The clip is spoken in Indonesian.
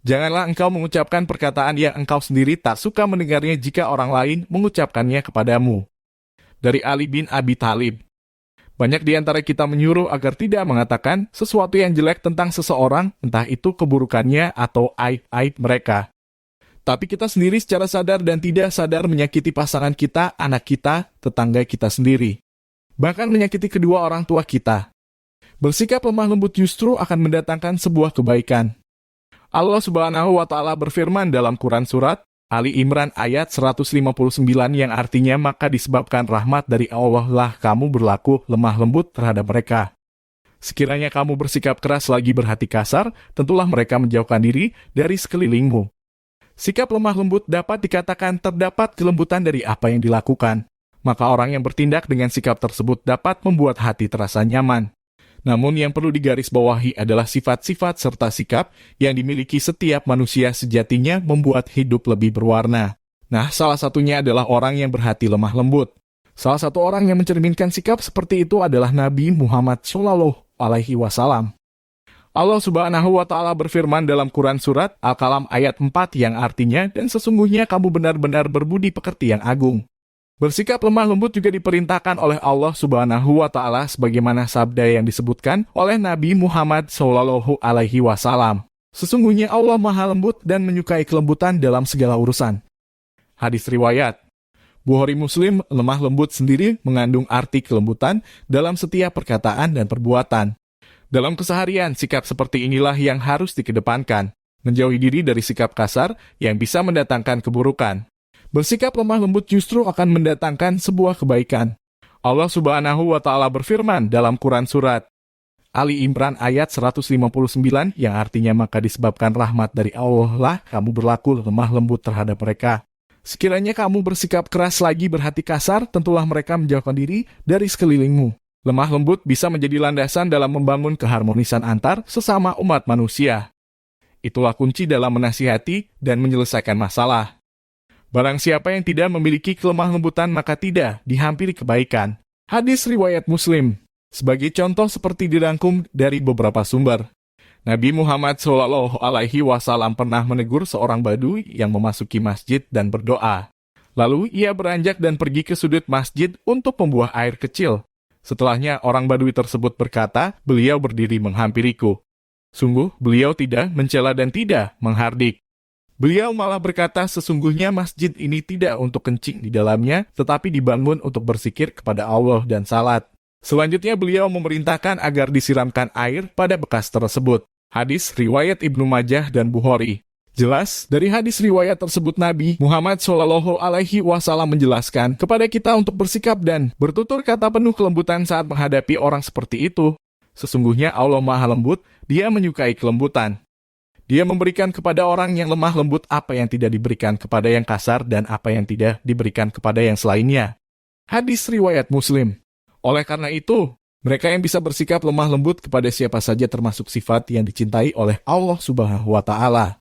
Janganlah engkau mengucapkan perkataan yang engkau sendiri tak suka mendengarnya jika orang lain mengucapkannya kepadamu. Dari Ali bin Abi Thalib. Banyak di antara kita menyuruh agar tidak mengatakan sesuatu yang jelek tentang seseorang, entah itu keburukannya atau aib-aib mereka. Tapi kita sendiri secara sadar dan tidak sadar menyakiti pasangan kita, anak kita, tetangga kita sendiri. Bahkan menyakiti kedua orang tua kita. Bersikap lemah lembut justru akan mendatangkan sebuah kebaikan. Allah Subhanahu wa Ta'ala berfirman dalam Quran Surat Ali Imran ayat 159 yang artinya maka disebabkan rahmat dari Allah lah kamu berlaku lemah lembut terhadap mereka. Sekiranya kamu bersikap keras lagi berhati kasar, tentulah mereka menjauhkan diri dari sekelilingmu. Sikap lemah lembut dapat dikatakan terdapat kelembutan dari apa yang dilakukan. Maka orang yang bertindak dengan sikap tersebut dapat membuat hati terasa nyaman. Namun yang perlu digarisbawahi adalah sifat-sifat serta sikap yang dimiliki setiap manusia sejatinya membuat hidup lebih berwarna. Nah, salah satunya adalah orang yang berhati lemah lembut. Salah satu orang yang mencerminkan sikap seperti itu adalah Nabi Muhammad SAW. Allah Subhanahu wa Ta'ala berfirman dalam Quran Surat Al-Qalam ayat 4 yang artinya, dan sesungguhnya kamu benar-benar berbudi pekerti yang agung. Bersikap lemah lembut juga diperintahkan oleh Allah Subhanahu wa Ta'ala sebagaimana sabda yang disebutkan oleh Nabi Muhammad SAW. Sesungguhnya Allah Maha Lembut dan menyukai kelembutan dalam segala urusan. Hadis riwayat Bukhari Muslim, lemah lembut sendiri mengandung arti kelembutan dalam setiap perkataan dan perbuatan. Dalam keseharian, sikap seperti inilah yang harus dikedepankan, menjauhi diri dari sikap kasar yang bisa mendatangkan keburukan. Bersikap lemah lembut justru akan mendatangkan sebuah kebaikan. Allah Subhanahu wa Ta'ala berfirman dalam Quran Surat Ali Imran ayat 159 yang artinya maka disebabkan rahmat dari Allah lah kamu berlaku lemah lembut terhadap mereka. Sekiranya kamu bersikap keras lagi berhati kasar, tentulah mereka menjauhkan diri dari sekelilingmu. Lemah lembut bisa menjadi landasan dalam membangun keharmonisan antar sesama umat manusia. Itulah kunci dalam menasihati dan menyelesaikan masalah. Barang siapa yang tidak memiliki kelemah lembutan maka tidak dihampiri kebaikan. Hadis riwayat Muslim. Sebagai contoh seperti dirangkum dari beberapa sumber. Nabi Muhammad SAW pernah menegur seorang badui yang memasuki masjid dan berdoa. Lalu ia beranjak dan pergi ke sudut masjid untuk membuang air kecil. Setelahnya orang badui tersebut berkata, beliau berdiri menghampiriku. Sungguh beliau tidak mencela dan tidak menghardik. Beliau malah berkata sesungguhnya masjid ini tidak untuk kencing di dalamnya, tetapi dibangun untuk berzikir kepada Allah dan salat. Selanjutnya beliau memerintahkan agar disiramkan air pada bekas tersebut. Hadis riwayat Ibnu Majah dan Bukhari. Jelas, dari hadis riwayat tersebut Nabi Muhammad SAW menjelaskan kepada kita untuk bersikap dan bertutur kata penuh kelembutan saat menghadapi orang seperti itu. Sesungguhnya Allah Maha Lembut, Dia menyukai kelembutan. Dia memberikan kepada orang yang lemah lembut apa yang tidak diberikan kepada yang kasar dan apa yang tidak diberikan kepada yang selainnya. Hadis riwayat Muslim. Oleh karena itu, mereka yang bisa bersikap lemah lembut kepada siapa saja termasuk sifat yang dicintai oleh Allah Subhanahu wa Ta'ala.